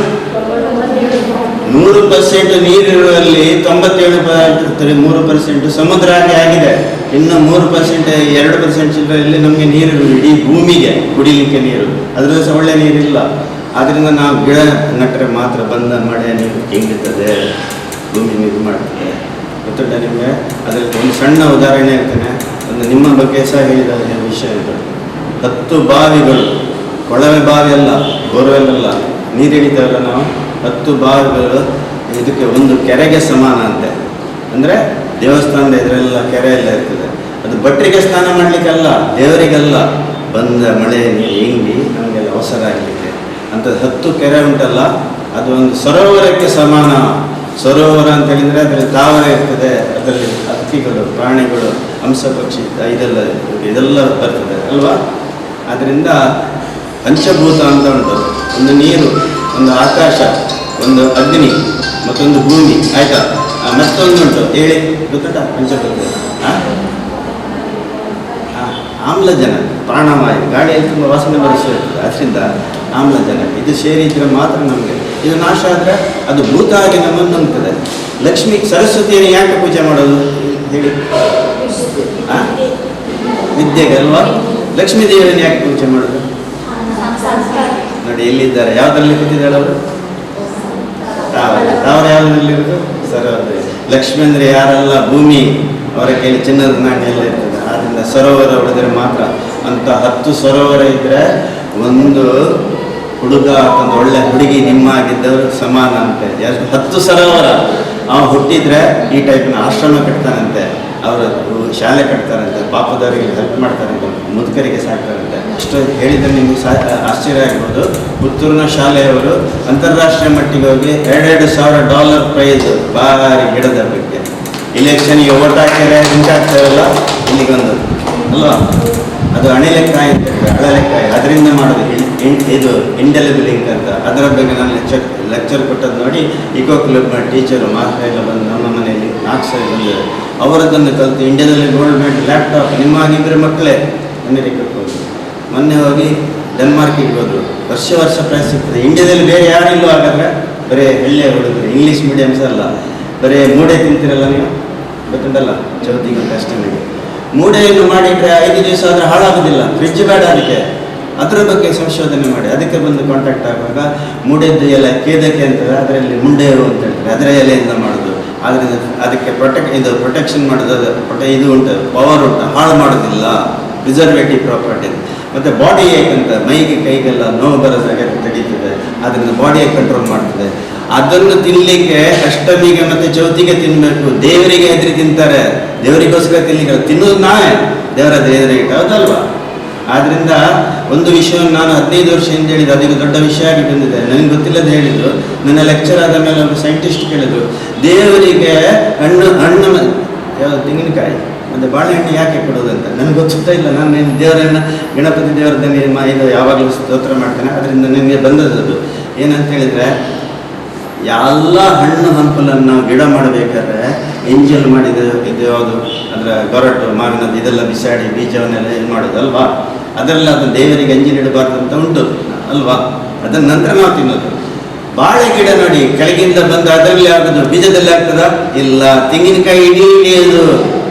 100% ನೀರಿರುವಲ್ಲಿ 97.3% ಸಮುದ್ರ ಆಗಿದೆ. ಇನ್ನು 3% 2% ಚಿಲ್ಲರೆಯಲ್ಲಿ ನಮಗೆ ನೀರು ಇಡೀ ಭೂಮಿಗೆ ಕುಡಿಲಿಕ್ಕೆ ನೀರು, ಅದರಲ್ಲಿ ಸಹ ಒಳ್ಳೆ ನೀರಿಲ್ಲ. ಆದ್ದರಿಂದ ನಾವು ಗಿಡ ನಟ್ಟರೆ ಮಾತ್ರ ಬಂದ ಮಳೆ ನೀರು ಹಿಂಗುತ್ತದೆ, ಭೂಮಿ ಇದು ಮಾಡ್ತದೆ. ಗೊತ್ತುಂಟ ನಿಮಗೆ? ಅದರಲ್ಲಿ ಒಂದು ಸಣ್ಣ ಉದಾಹರಣೆ ಹೇಳ್ತೇನೆ. ಒಂದು ನಿಮ್ಮ ಬಗ್ಗೆ ಸಹ ಹೇಳಿದ ವಿಷಯ ಇದು. 10 ಬಾವಿಗಳು, ಕೊಳವೆ ಬಾವಿ ಅಲ್ಲ, ಬೋರ್ವೆಲ್ ಅಲ್ಲ, ನೀರು ಹಿಡಿತೇವಲ್ಲ ನಾವು, 10 ಬಾವಿಗಳು ಇದಕ್ಕೆ ಒಂದು ಕೆರೆಗೆ ಸಮಾನ ಅಂತೆ. ಅಂದರೆ ದೇವಸ್ಥಾನದ ಇದರೆಲ್ಲ ಕೆರೆ ಎಲ್ಲ ಇರ್ತದೆ. ಅದು ಭಟ್ರಿಗೆ ಸ್ನಾನ ಮಾಡಲಿಕ್ಕಲ್ಲ, ದೇವರಿಗಲ್ಲ, ಬಂದ ಮಳೆ ನೀರು ಹಿಂಡಿ ನಮಗೆಲ್ಲ ಅವಸರ ಆಗಲಿಕ್ಕೆ ಅಂತ 10 ಕೆರೆ ಉಂಟಲ್ಲ, ಅದು ಒಂದು ಸರೋವರಕ್ಕೆ ಸಮಾನ. ಸರೋವರ ಅಂತ ಹೇಳಿದರೆ ಅದರಲ್ಲಿ ತಾವರೆ ಇರ್ತದೆ, ಅದರಲ್ಲಿ ಹಕ್ಕಿಗಳು, ಪ್ರಾಣಿಗಳು, ಹಂಸ ಪಕ್ಷಿ ಇದೆಲ್ಲ ಬರ್ತದೆ ಅಲ್ವಾ? ಆದ್ದರಿಂದ ಪಂಚಭೂತ ಅಂತ ಉಂಟು. ಒಂದು ನೀರು, ಒಂದು ಆಕಾಶ, ಒಂದು ಅಗ್ನಿ, ಮತ್ತೊಂದು ಭೂಮಿ, ಆಯ್ತಾ? ಮತ್ತೊಂದು ಉಂಟು, ಹೇಳಿ, ಗೊತ್ತುಂಟ ಪಂಚಭೂತ? ಆಮ್ಲಜನ, ಪ್ರಾಣವಾಯು, ಗಾಳಿಯಲ್ಲಿ ತುಂಬ ವಾಸನೆ ಬರಿಸಿರ್ತದೆ, ಅದರಿಂದ ಆಮ್ಲಜನ ಇದು ಸೇರಿದ್ರೆ ಮಾತ್ರ ನಮಗೆ. ಇದು ನಾಶ ಆದರೆ ಅದು ಭೂತ ಆಗಿ ನಮ್ಮನ್ನು ನುಂಗ್ತದೆ. ಲಕ್ಷ್ಮಿ ಸರಸ್ವತಿಯನ್ನು ಯಾಕೆ ಪೂಜೆ ಮಾಡೋದು ಹೇಳಿ? ವಿದ್ಯೆಗೆ ಅಲ್ವಾ? ಲಕ್ಷ್ಮೀ ದೇವಿಯನ್ನು ಯಾಕೆ ಪೂಜೆ ಮಾಡೋದು? ನೋಡಿ ಎಲ್ಲಿದ್ದಾರೆ, ಯಾವುದರಲ್ಲಿ ಕೂತಿದ್ದಾಳೆ ಅವರು? ತಾವರ ಯಾವುದರಲ್ಲಿರೋದು? ಸರೋವರ. ಲಕ್ಷ್ಮಿ ಅಂದರೆ ಯಾರಲ್ಲ, ಭೂಮಿ, ಅವರ ಕೈಲಿ ಚಿನ್ನದ ನಾಣ್ಯ ಎಲ್ಲ ಇರ್ತದೆ. ಆದ್ದರಿಂದ ಸರೋವರ ಹೊಡೆದರೆ ಮಾತ್ರ. ಅಂತ 10 ಸರೋವರ ಇದ್ದರೆ ಒಂದು ಹುಡುಗ ಒಂದು ಒಳ್ಳೆ ಹುಡುಗಿ ನಿಮ್ಮ ಆಗಿದ್ದವರು ಸಮಾನ ಅಂತೆ. 10 ಸರೋವರ ಅವ ಹುಟ್ಟಿದ್ರೆ ಈ ಟೈಪಿನ ಆಶ್ರಮ ಕಟ್ತಾನಂತೆ, ಅವರು ಶಾಲೆ ಕಟ್ತಾರಂತೆ, ಪಾಪದವರಿಗೆ ಹೆಲ್ಪ್ ಮಾಡ್ತಾರಂತೆ, ಮುದುಕರಿಗೆ ಸಾಕ್ತಾರಂತೆ. ಅಷ್ಟು ಹೇಳಿದರೆ ನಿಮಗೆ ಆಶ್ಚರ್ಯ ಆಗ್ಬೋದು. ಪುತ್ತೂರಿನ ಶಾಲೆಯವರು ಅಂತಾರಾಷ್ಟ್ರೀಯ ಮಟ್ಟಿಗೆ ಹೋಗಿ $2,500 ಪ್ರೈಸ್ ಭಾರಿ ಗಿಡದ ಬಗ್ಗೆ. ಇಲೆಕ್ಷನ್ಗೆ ಓಟ್ ಹಾಕಿದ್ರೆ ಹಿಂಗಾಗ್ತಾರಲ್ಲ, ಇಲ್ಲಿಗೊಂದು ಅಲ್ವಾ? ಅದು ಅಣೆಲೆಕ್ಕಾಯಿ ಅಂತ ಹೇಳ್ತಾರೆ, ಹಳೆಲೆಕ್ಕಾಯಿ, ಅದರಿಂದ ಮಾಡೋದು ಇದು ಇಂಡೆಲಿಬಲ್ ಇಂಕ್ ಅಂತ. ಅದರ ಬಗ್ಗೆ ನಾನು ಲೆಕ್ಚರ್ ಕೊಟ್ಟದ್ದು ನೋಡಿ ಇಕೋ ಕ್ಲಬ್ ಟೀಚರು ಮಾಸ್ಟರ್ ಎಲ್ಲ ಬಂದು ನಮ್ಮ ಮನೆಯಲ್ಲಿ 4 ಸಲ ಬಂದರು. ಅವರದ್ದನ್ನು ಕಲಿತು ಇಂಡಿಯಾದಲ್ಲಿ ಗೋಲ್ಡ್ ಮೆಡಲ್, ಲ್ಯಾಪ್ಟಾಪ್. ನಿಮ್ಮಾಗಿದ್ದರೆ ಮಕ್ಕಳೇ ಅಮೆರಿಕಕ್ಕೆ ಹೋದರು, ಮೊನ್ನೆ ಹೋಗಿ ಡೆನ್ಮಾರ್ಕಿಗೆ ಹೋದರು. ವರ್ಷ ಪ್ರೈಸ್ ಸಿಗ್ತದೆ. ಇಂಡಿಯಾದಲ್ಲಿ ಬೇರೆ ಯಾರಿಲ್ಲೋ ಹಾಗಾದ್ರೆ? ಬರೀ ಒಳ್ಳೆಯ ಹುಡುಗರು, ಇಂಗ್ಲೀಷ್ ಮೀಡಿಯಮ್ಸ್ ಅಲ್ಲ. ಬರೀ ಮೂಡೆ ತಿಂತಿರಲ್ಲ ನೀವು, ಗೊತ್ತುಂಟಲ್ಲ? ಚೌತಿಗೆ ಅಷ್ಟೇ. ಮೂಡೆಯನ್ನು ಮಾಡಿದರೆ 5 ದಿವಸ ಆದರೆ ಹಾಳಾಗೋದಿಲ್ಲ, ಫ್ರಿಡ್ಜ್ ಬೇಡ ಅದಕ್ಕೆ. ಅದರ ಬಗ್ಗೆ ಸಂಶೋಧನೆ ಮಾಡಿ ಅದಕ್ಕೆ ಬಂದು ಕಾಂಟ್ಯಾಕ್ಟ್ ಆಗುವಾಗ ಮೂಡೆದ್ದು ಎಲೆ ಕೇದಕ್ಕೆ ಅಂತದೆ, ಅದರಲ್ಲಿ ಮುಂಡೆಯು ಅಂತ ಹೇಳ್ತಾರೆ, ಅದರ ಎಲೆಯಿಂದ ಮಾಡೋದು. ಆದ್ದರಿಂದ ಅದಕ್ಕೆ ಪ್ರೊಟೆಕ್ಷನ್ ಮಾಡೋದು, ಇದು ಉಂಟು, ಪವರ್ ಉಂಟು, ಹಾಳು ಮಾಡೋದಿಲ್ಲ, ಪ್ರಿಸರ್ವೇಟಿವ್ ಪ್ರಾಪರ್ಟಿ. ಮತ್ತು ಬಾಡಿ ಏಕ್ ಅಂತ, ಮೈಗೆ ಕೈಗೆಲ್ಲ ನೋವು ಬರೋದಾಗೆ ತಡೀತದೆ, ಅದರಿಂದ ಬಾಡಿಯೇ ಕಂಟ್ರೋಲ್ ಮಾಡ್ತದೆ. ಅದನ್ನು ತಿನ್ನಲಿಕ್ಕೆ ಅಷ್ಟಮಿಗೆ ಮತ್ತು ಚೌತಿಗೆ ತಿನ್ನಬೇಕು. ದೇವರಿಗೆ ಹೆದರಿ ತಿಂತಾರೆ, ದೇವರಿಗೋಸ್ಕರ ತಿನ್ನಲಿಕ್ಕೆ ತಿನ್ನೋದು ನಾವೇ, ದೇವರ ಎದುರಿಗೆ, ಹೌದಲ್ವಾ? ಆದ್ದರಿಂದ ಒಂದು ವಿಷಯವನ್ನು ನಾನು 15 ವರ್ಷದಿಂದ ಹೇಳಿದ್ದು, ಅದಕ್ಕೆ ದೊಡ್ಡ ವಿಷಯ ಆಗಿ ಬಂದಿದೆ. ನನಗೆ ಗೊತ್ತಿಲ್ಲದ ಹೇಳಿದ್ದು, ನನ್ನ ಲೆಕ್ಚರ್ ಆದ ಮೇಲೆ ಒಬ್ಬರು ಸೈಂಟಿಸ್ಟ್ ಕೇಳಿದ್ರು, ದೇವರಿಗೆ ಹಣ್ಣು ಯಾವುದು ತೆಂಗಿನಕಾಯಿ ಮತ್ತು ಬಾಳೆಹಣ್ಣು ಯಾಕೆ ಕೊಡೋದಂತ. ನನಗೆ ಗೊತ್ತಿರ್ತಾ ಇಲ್ಲ. ನಾನು ದೇವರನ್ನು, ಗಣಪತಿ ದೇವರದನ್ನೇ ಇದು ಯಾವಾಗಲೂ ಸ್ತೋತ್ರ ಮಾಡ್ತೇನೆ. ಅದರಿಂದ ನನಗೆ ಬಂದದ್ದು ಏನಂತ ಹೇಳಿದರೆ, ಎಲ್ಲ ಹಣ್ಣು ಹಂಪಲನ್ನು ನಾವು ಗಿಡ ಮಾಡಬೇಕಾದ್ರೆ ಎಂಜಲ್ ಮಾಡಿದ ಇದು ಯಾವುದು, ಅದರ ಗೊರಟು, ಮಾವಿನದ್ದು ಇದೆಲ್ಲ ಬಿಸಾಡಿ ಬೀಜವನ್ನೆಲ್ಲ ಇದು ಮಾಡೋದಲ್ವಾ? ಅದರಲ್ಲಿ ಅದನ್ನು ದೇವರಿಗೆ ಎಂಜಿಲ್ ಇಡಬಾರ್ದು ಅಂತ ಉಂಟು ಅಲ್ವಾ? ಅದನ್ನ ನಂತರ ನಾವು ತಿನ್ನೋದು. ಬಾಳೆ ಗಿಡ ನೋಡಿ, ಕೆಳಗಿಂದ ಬಂದು ಅದರಲ್ಲಿ ಆಗೋದು, ಬೀಜದಲ್ಲಿ ಆಗ್ತದ ಇಲ್ಲ. ತೆಂಗಿನಕಾಯಿ ಇಡೀ ಅದು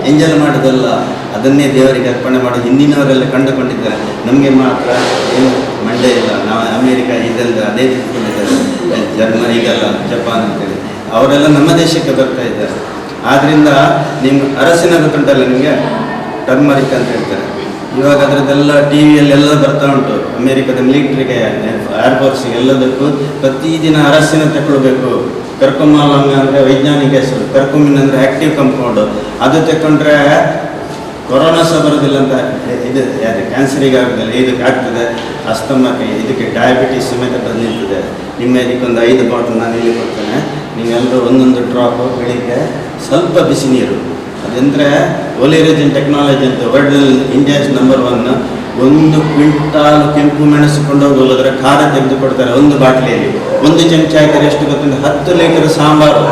ಎಂಜಲ್ ಮಾಡೋದಲ್ಲ, ಅದನ್ನೇ ದೇವರಿಗೆ ಅರ್ಪಣೆ ಮಾಡೋದು. ಹಿಂದಿನವರೆಲ್ಲ ಕಂಡುಕೊಂಡಿದ್ದಾರೆ, ನಮಗೆ ಮಾತ್ರ ಏನು ಮಂಡೆ ಇಲ್ಲ. ನಾವು ಅಮೇರಿಕಾ ಇದೆಲ್ಲ ಅದೇ ತಿಳ್ಕೊಂಡಿದ್ದಾರೆ, ಜರ್ಮನಿ ಇದೆಲ್ಲ, ಜಪಾನ್ ಅಂತೇಳಿ ಅವರೆಲ್ಲ ನಮ್ಮ ದೇಶಕ್ಕೆ ಬರ್ತಾ ಇದ್ದಾರೆ. ಆದ್ದರಿಂದ ನಿಮ್ಮ ಅರಸಿನ ಗೊತ್ತುಂಟಲ್ಲ ನಿಮಗೆ, ಟರ್ಮರಿಕ್ ಅಂತ ಹೇಳ್ತಾರೆ. ಇವಾಗ ಅದರದ್ದೆಲ್ಲ ಟಿ ವಿಯಲ್ಲೆಲ್ಲ ಬರ್ತಾ ಉಂಟು. ಅಮೇರಿಕದ ಮಿಲಿಟ್ರಿಗೆ, ಏರ್ಫೋರ್ಸಿಗೆ ಎಲ್ಲದಕ್ಕೂ ಪ್ರತಿದಿನ ಅರಸಿನ ತಗೊಳ್ಬೇಕು. ಕರ್ಕುಮಾಲಂಗ ಅಂದರೆ ವೈಜ್ಞಾನಿಕ ಹೆಸರು, ಕರ್ಕುಮಿನ್ ಅಂದರೆ ಆ್ಯಕ್ಟಿವ್ ಕಂಪೌಂಡು. ಅದು ತಗೊಂಡ್ರೆ ಕೊರೋನಾ ಸಹ ಬರೋದಿಲ್ಲ ಅಂತ. ಇದು ಯಾರು ಕ್ಯಾನ್ಸರಿಗೆ ಆಗೋದಿಲ್ಲ, ಇದಕ್ಕೆ ಆಗ್ತದೆ, ಅಸ್ತಮಕ್ಕೆ, ಇದಕ್ಕೆ ಡಯಾಬಿಟೀಸ್ ಸಮೇತ ಬಂದು ನಿಲ್ತದೆ. ನಿಮ್ಮ ಇದಕ್ಕೊಂದು 5 ಬಾಟಲ್ ನಾನು ಇಲ್ಲಿ ಕೊಡ್ತೇನೆ. ನೀವೆಲ್ಲರೂ ಒಂದೊಂದು ಡ್ರಾಪು ಬೆಳಿಗ್ಗೆ ಸ್ವಲ್ಪ ಬಿಸಿ ನೀರು. ಅದಂದರೆ ಒಲಿರಿಜಿನ್ ಟೆಕ್ನಾಲಜಿ ಅಂತ, ವರ್ಲ್ಡ್ನಲ್ಲಿ ಇಂಡಿಯಾ ಇಸ್ ನಂಬರ್ 1. 1 ಕ್ವಿಂಟಾಲ್ ಕೆಂಪು ಮೆಣಸು ಕೊಂಡೋಗಿ ಹೋದರೆ ಖಾರ ತೆಗೆದು ಕೊಡ್ತಾರೆ ಒಂದು ಬಾಟಲಿಯಲ್ಲಿ. 1 ಚಮಚ ಹಾಕಿದರೆ ಎಷ್ಟು ಗೊತ್ತಿಲ್ಲ, 10 ಲೀಟರ್ ಸಾಂಬಾರು.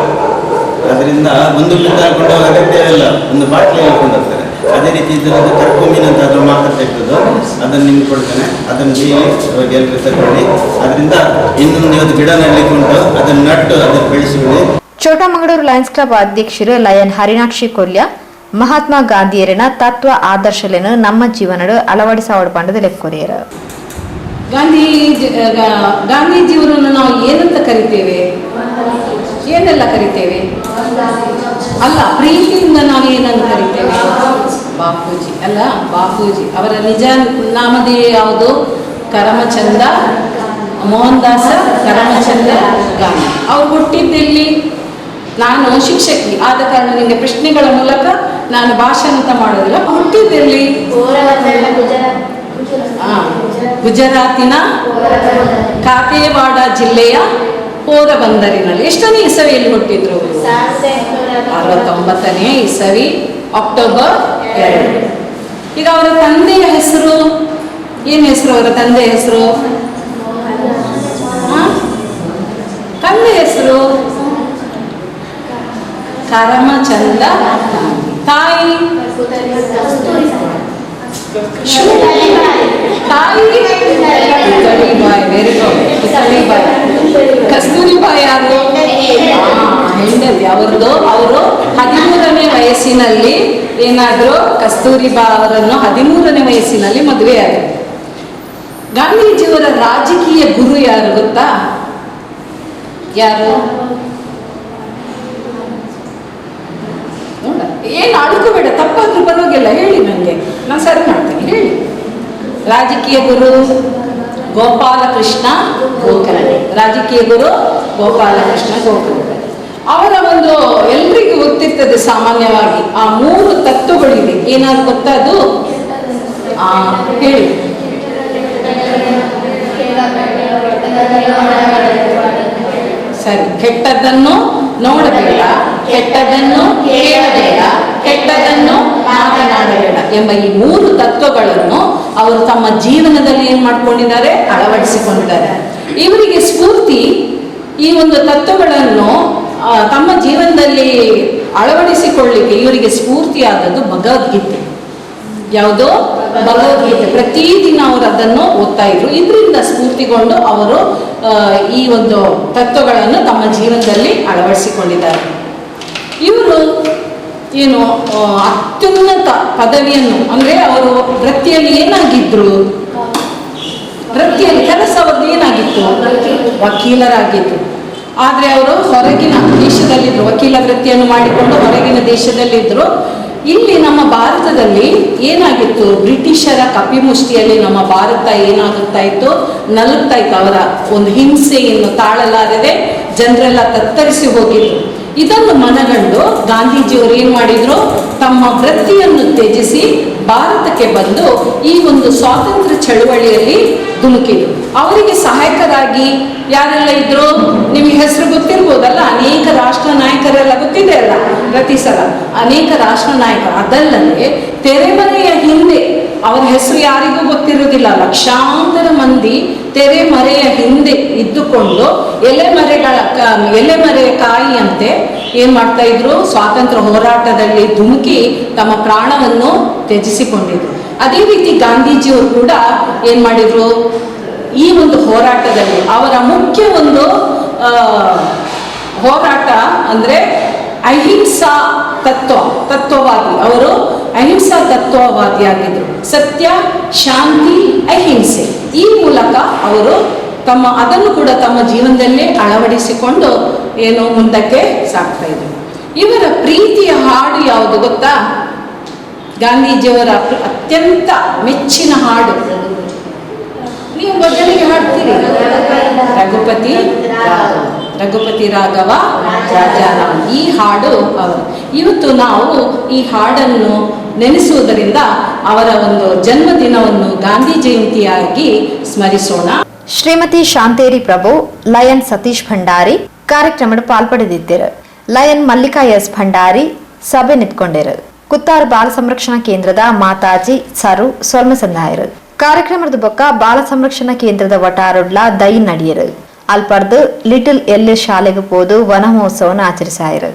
ಅದರಿಂದ 1 ಕ್ವಿಂಟಾಲ್ ಕೊಂಡೋಗ ಅಗತ್ಯವಿಲ್ಲ. ಒಂದು ಬಾಟ್ಲಿ ಹೇಳ್ಕೊಂಡು ಹೋಗ್ತಾರೆ. ಅದೇ ರೀತಿ ಇದರದ್ದು ಕರ್ಕು ಮೀನು ಅಂತ ಅದ್ರ ಮಾತ್ರ ಇರ್ತದೋ ಅದನ್ನು ನಿಮ್ಗೆ ಕೊಡ್ತೇನೆ, ಅದನ್ನು ಡೈಲಿ ಎಲ್ಲರೂ ತಗೊಳ್ಳಿ. ಅದರಿಂದ ಇನ್ನೊಂದು ಇವತ್ತು ಗಿಡ ನೆಡಲಿಕ್ಕೆ ಉಂಟು, ಅದನ್ನು ನಟ್ಟು ಅದನ್ನು ಬೆಳೆಸಿಬಿಡಿ. ಚೋಟಮಂಗಳೂರು ಲಯನ್ಸ್ ಕ್ಲಬ್ ಅಧ್ಯಕ್ಷರು ಲಯನ್ ಹರಿನಾಕ್ಷಿ ಕೊಲ್ಯ ಮಹಾತ್ಮ ಗಾಂಧಿಯರಿನ ತತ್ವ ಆದರ್ಶಲೇನು ನಮ್ಮ ಜೀವನಡು ಅಳವಡಿಸಾವಡ್ ಪಂಡದ ಲೆಕ್ಕೊರಿಯರು. ಗಾಂಧೀಜಿಯವರನ್ನು ನಾವು ಏನಂತ ಕರಿತೇವೆ, ಏನೆಲ್ಲ ಕರಿತೇವೆ ಅಲ್ಲ, ಪ್ರೀತಿಯಿಂದ ನಾವು ಏನಂತ ಕರಿತೇವೆ, ಬಾಪೂಜಿ ಅಲ್ಲ. ಬಾಪೂಜಿ ಅವರ ನಿಜ ನಾಮದೇ ಯಾವುದು? ಕರಮಚಂದ ಮೋಹನ್ ದಾಸ ಕರಮಚಂದ ಗಾಂಧಿ. ಅವ್ರು ಹುಟ್ಟಿದ್ದೆಲ್ಲಿ? ನಾನು ಶಿಕ್ಷಕಿ ಆದ ಕಾರಣ ನಿಮಗೆ ಪ್ರಶ್ನೆಗಳ ಮೂಲಕ ನಾನು ಭಾಷಣ ಅಂತ ಮಾಡೋದಿಲ್ಲ. ಹುಟ್ಟಿದ್ದೆಲ್ಲಿ? ಗುಜರಾತಿನ ಕಾತೇವಾಡ ಜಿಲ್ಲೆಯ ಪೋರಬಂದರಿನಲ್ಲಿ. ಎಷ್ಟನೇ ಇಸವಿಯಲ್ಲಿ ಹುಟ್ಟಿದ್ರು? 69ನೇ ಇಸವಿ ಅಕ್ಟೋಬರ್ 2. ಈಗ ಅವರ ತಂದೆಯ ಹೆಸರು ಏನು? ಹೆಸರು ಅವರ ತಂದೆಯ ಹೆಸರು? ತಂದೆ ಹೆಸರು ಕರಮಚಂದ. ತಾಯಿ ಕಸ್ತೂರಿಬಾಯಿ. Very good. ಕಸ್ತೂರಿಬಾಯಿ ಯಾರು? ಹೆಂಡತಿ ಅವರದು. ಅವರು 13ನೇ ವಯಸ್ಸಿನಲ್ಲಿ ಏನಾದ್ರು ಕಸ್ತೂರಿಬಾಯಿ ಅವರನ್ನು 13ನೇ ವಯಸ್ಸಿನಲ್ಲಿ ಮದುವೆಯಾದರು. ಗಾಂಧೀಜಿಯವರ ರಾಜಕೀಯ ಗುರು ಯಾರು ಗೊತ್ತಾ? ಯಾರು? ಏನು ಅಳುಕೋಬೇಡ, ತಪ್ಪಾದ್ರೂ ಪರವಾಗಿಲ್ಲ, ಹೇಳಿ ನನಗೆ, ನಾನು ಸರಿ ಮಾಡ್ತೇನೆ, ಹೇಳಿ. ರಾಜಕೀಯ ಗುರು ಗೋಪಾಲಕೃಷ್ಣ ಗೋಖಲೆ. ರಾಜಕೀಯ ಗುರು ಗೋಪಾಲಕೃಷ್ಣ ಗೋಖಲೆ. ಅವರ ಒಂದು ಎಲ್ರಿಗೂ ಗೊತ್ತಿರ್ತದೆ ಸಾಮಾನ್ಯವಾಗಿ ಆ 3 ತತ್ವಗಳಿವೆ. ಏನಾದ್ರು ಗೊತ್ತಾ ಅದು? ಹೇಳಿ. ಸರಿ. ಕೆಟ್ಟದ್ದನ್ನು ನೋಡಬೇಡ, ಕೆಟ್ಟದ್ದನ್ನು ಕೇಳಬೇಡ, ಕೆಟ್ಟದ್ದನ್ನು ಮಾತನಾಡಬೇಡ ಎಂಬ ಈ 3 ತತ್ವಗಳನ್ನು ಅವರು ತಮ್ಮ ಜೀವನದಲ್ಲಿ ಏನ್ ಮಾಡ್ಕೊಂಡಿದ್ದಾರೆ? ಅಳವಡಿಸಿಕೊಂಡಿದ್ದಾರೆ. ಇವರಿಗೆ ಸ್ಫೂರ್ತಿ ಈ ಒಂದು ತತ್ವಗಳನ್ನು ತಮ್ಮ ಜೀವನದಲ್ಲಿ ಅಳವಡಿಸಿಕೊಳ್ಳಿಕ್ಕೆ ಇವರಿಗೆ ಸ್ಫೂರ್ತಿಯಾದದ್ದು ಭಗವದ್ಗೀತೆ. ಯಾವುದೋ ಭಗವದ್ಗೀತೆ. ಪ್ರತಿದಿನ ಅವರು ಅದನ್ನು ಓದ್ತಾ ಇದ್ರು. ಇದರಿಂದ ಸ್ಫೂರ್ತಿಗೊಂಡು ಅವರು ಈ ಒಂದು ತತ್ವಗಳನ್ನು ತಮ್ಮ ಜೀವನದಲ್ಲಿ ಅಳವಡಿಸಿಕೊಂಡಿದ್ದಾರೆ. ಇವರು ಏನು ಅತ್ಯುನ್ನತ ಪದವಿಯನ್ನು, ಅಂದ್ರೆ ಅವರು ವೃತ್ತಿಯಲ್ಲಿ ಏನಾಗಿದ್ರು? ವೃತ್ತಿಯಲ್ಲಿ ಕೆಲಸ ಅವ್ರದ್ದು ಏನಾಗಿತ್ತು? ವಕೀಲರಾಗಿದ್ರು. ಆದರೆ ಅವರು ಹೊರಗಿನ ದೇಶದಲ್ಲಿದ್ರು, ವಕೀಲ ವೃತ್ತಿಯನ್ನು ಮಾಡಿಕೊಂಡು ಹೊರಗಿನ ದೇಶದಲ್ಲಿದ್ರು. ಇಲ್ಲಿ ನಮ್ಮ ಭಾರತದಲ್ಲಿ ಏನಾಗಿತ್ತು? ಬ್ರಿಟಿಷರ ಕಪಿಮುಷ್ಟಿಯಲ್ಲಿ ನಮ್ಮ ಭಾರತ ಏನಾಗುತ್ತಾ ಇತ್ತು? ನಲುಗ್ತಾ ಇತ್ತು. ಅವರ ಒಂದು ಹಿಂಸೆಯನ್ನು ತಾಳಲಾರದೆ ಜನರೆಲ್ಲ ತತ್ತರಿಸಿ ಹೋಗಿದ್ರು. ಇದನ್ನು ಮನಗಂಡು ಗಾಂಧೀಜಿಯವರು ಏನ್ ಮಾಡಿದ್ರು? ತಮ್ಮ ವೃತ್ತಿಯನ್ನು ತ್ಯಜಿಸಿ ಭಾರತಕ್ಕೆ ಬಂದು ಈ ಒಂದು ಸ್ವಾತಂತ್ರ್ಯ ಚಳುವಳಿಯಲ್ಲಿ ಧುಮುಕಿದ್ರು. ಅವರಿಗೆ ಸಹಾಯಕರಾಗಿ ಯಾರೆಲ್ಲ ಇದ್ರು? ನಿಮಗೆ ಹೆಸರು ಗೊತ್ತಿರ್ಬೋದಲ್ಲ, ಅನೇಕ ರಾಷ್ಟ್ರ ನಾಯಕರೆಲ್ಲ ಗೊತ್ತಿದೆ ಅಲ್ಲ, ಪ್ರತಿ ಸಲ ಅನೇಕ ರಾಷ್ಟ್ರ ನಾಯಕರು. ಅದಲ್ಲದೆ ತೆರೆಮರೆಯ ಹಿಂದೆ ಅವರ ಹೆಸರು ಯಾರಿಗೂ ಗೊತ್ತಿರುವುದಿಲ್ಲ. ಲಕ್ಷಾಂತರ ಮಂದಿ ತೆರೆಮರೆಯ ಹಿಂದೆ ಇದ್ದುಕೊಂಡು ಎಲೆಮರೆಯ ಕಾಯಿಯಂತೆ ಏನ್ ಮಾಡ್ತಾ ಇದ್ರು? ಸ್ವಾತಂತ್ರ್ಯ ಹೋರಾಟದಲ್ಲಿ ಧುಮುಕಿ ತಮ್ಮ ಪ್ರಾಣವನ್ನು ತ್ಯಜಿಸಿಕೊಂಡಿದ್ರು. ಅದೇ ರೀತಿ ಗಾಂಧೀಜಿಯವರು ಕೂಡ ಏನ್ ಮಾಡಿದ್ರು? ಈ ಒಂದು ಹೋರಾಟದಲ್ಲಿ ಅವರ ಮುಖ್ಯ ಒಂದು ಹೋರಾಟ ಅಂದ್ರೆ ಅಹಿಂಸಾ ತತ್ವವಾದಿ. ಅವರು ಅಹಿಂಸಾ ತತ್ವವಾದಿಯಾಗಿದ್ರು. ಸತ್ಯ, ಶಾಂತಿ, ಅಹಿಂಸೆ ಈ ಮೂಲಕ ಅವರು ಅದನ್ನು ಕೂಡ ತಮ್ಮ ಜೀವನದಲ್ಲೇ ಅಳವಡಿಸಿಕೊಂಡು ಏನು ಮುಂದಕ್ಕೆ ಸಾಗ್ತಾ ಇದ್ರು. ಇವರ ಪ್ರೀತಿಯ ಹಾಡು ಯಾವುದು ಗೊತ್ತಾ? ಗಾಂಧೀಜಿಯವರ ಅತ್ಯಂತ ಮೆಚ್ಚಿನ ಹಾಡು ನೀವು ಮೊದಲಿಗೆ ಹಾಡ್ತೀರಿ, ರಘುಪತಿ ರಾಘವ ರಾಜಾರಾಮ್. ಈ ಹಾಡು ಅವರು. ಇವತ್ತು ನಾವು ಈ ಹಾಡನ್ನು ನೆನೆಸುವುದರಿಂದ ಅವರ ಒಂದು ಜನ್ಮದಿನವನ್ನು ಗಾಂಧಿ ಜಯಂತಿಯಾಗಿ ಸ್ಮರಿಸೋಣ. ಶ್ರೀಮತಿ ಶಾಂತೇರಿ ಪ್ರಭು, ಲಯನ್ ಸತೀಶ್ ಭಂಡಾರಿ ಕಾರ್ಯಕ್ರಮದ ಪಾಲ್ಪಡೆದಿದ್ದರು. ಲಯನ್ ಮಲ್ಲಿಕಾ ಎಸ್ ಭಂಡಾರಿ ಸಭೆ ನಿಂತ್ಕೊಂಡಿರು. ಕುತ್ತಾರ್ ಬಾಲ ಸಂರಕ್ಷಣಾ ಕೇಂದ್ರದ ಮಾತಾಜಿ ಸರು ಸ್ವರ್ಣ ಸಂದಾಯರು. ಕಾರ್ಯಕ್ರಮದ ಬೊಕ್ಕ ಬಾಲ ಸಂರಕ್ಷಣಾ ಕೇಂದ್ರದ ವಟಾರೊಡ್ಲ ದೈ ನಡಿಯರು. ಅಲ್ಪರ್ದು ಲಿಟಲ್ ಎಲ್ ಶಾಲೆಗೆ ಹೋದು ವನ ಮಹೋತ್ಸವನ ಆಚರಿಸಾಯರು.